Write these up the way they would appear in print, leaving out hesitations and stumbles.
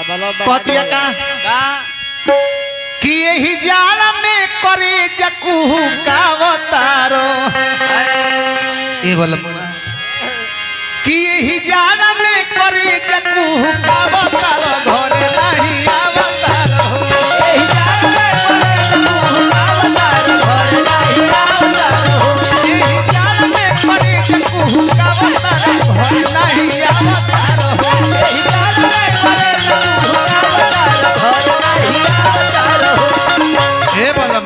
कहतिया का कि यही जाल में करे जकू का अवतारो ए बोल कि यही जाल में करे जकू का अवतारो घरे नहीं अवतारो यही जाल में करे जकू का अवतारो घरे नहीं अवतारो यही जाल में करे जकू का अवतारो घरे नहीं अवतारो यही जाल में करे जकू का अवतारो घरे नहीं अवतारो ए बोलम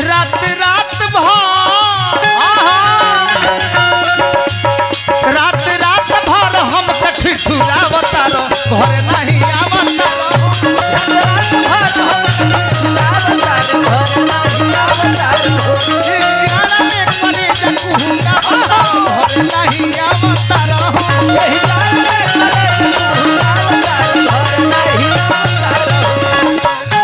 रात रात भर रात रात भर हम कठी ठुरावतारो घर नहीं आवतारो रात भर हम ठुरावतारो घर नहीं आवतारो ए जान में करे जकू का घर नहीं आवतारो ए जान में करे जकू का घर नहीं आवतारो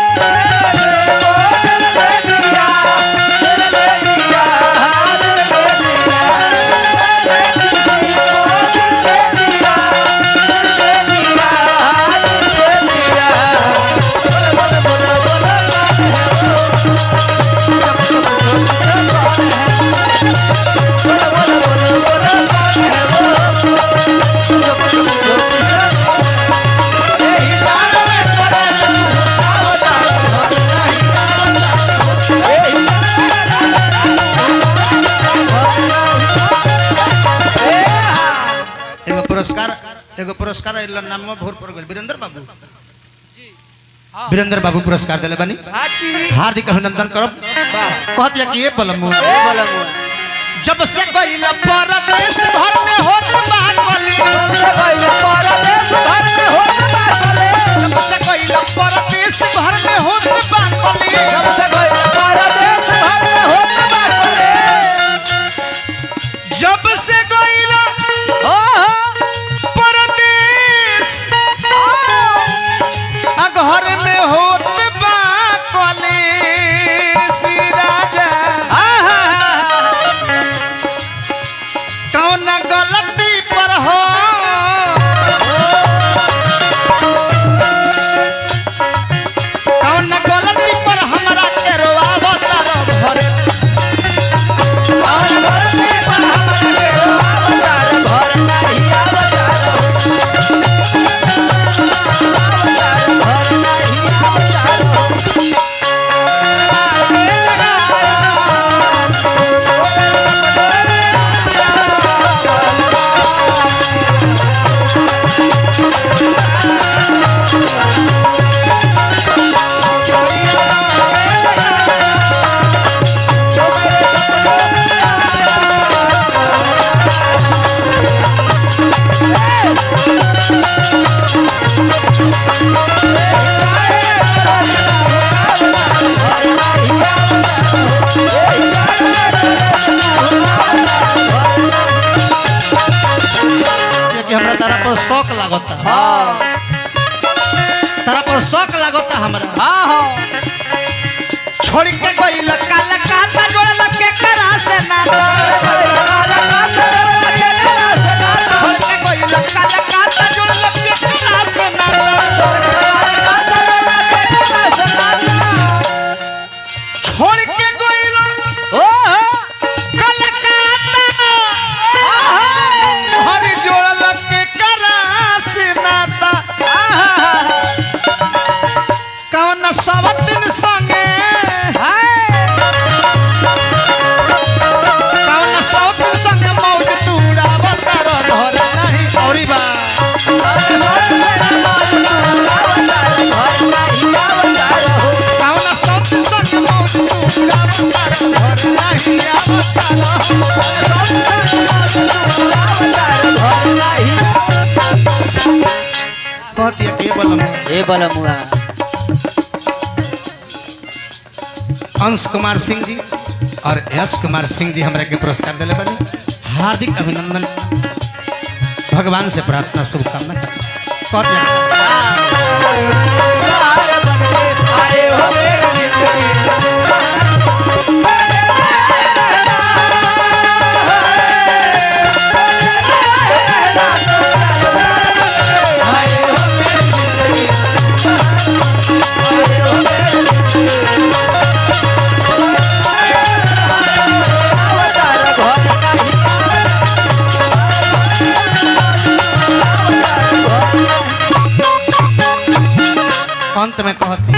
एगो पुरस्कार नाम में भोर पर वीरेंद्र बाबू वीरेंद्र बाबू पुरस्कार दिले बनी हार्दिक अभिनंदन करब कहत कि ये बलमु जब से गइल परदेश भर में होत बा कलेश गइल परदेश भर में होत बा कलेश जब से गइल परदेश भर में होत बा कलेश जब से गइल परदेश भर में होत बा कलेश जब से गइल घर में होत बा कलेश राजा कौन गलती पर हो कौन गलती पर हमरा के रोआवतारो घरे कौन गलती पर हमरा के रोआवतारो घर नहीं आवतारो तारा पर शौक लागता तारा पर शौक लागता हमरा छोड़ के गइल काला काता जोड़ल के करा से नाता काला काता जोड़ल के करा से नाता छोड़ के गइल काला काता जोड़ल के करा से नाता काला काता जोड़ल के करा से नाता छोड़ के गइल काला काता हरि जोड़ल के नाता कौन सवतिन संगे कौन सवतिन संगे मौज तुड़ावतारो घर नहीं औरी बा कौन सवतिन संगे मौज तुड़ावतारो घर नहीं आवतारो अंश कुमार सिंह जी और यश कुमार सिंह जी हमरा के पुरस्कार दिले बने हार्दिक अभिनंदन भगवान से प्रार्थना शुभकामना कहते अंत में कहती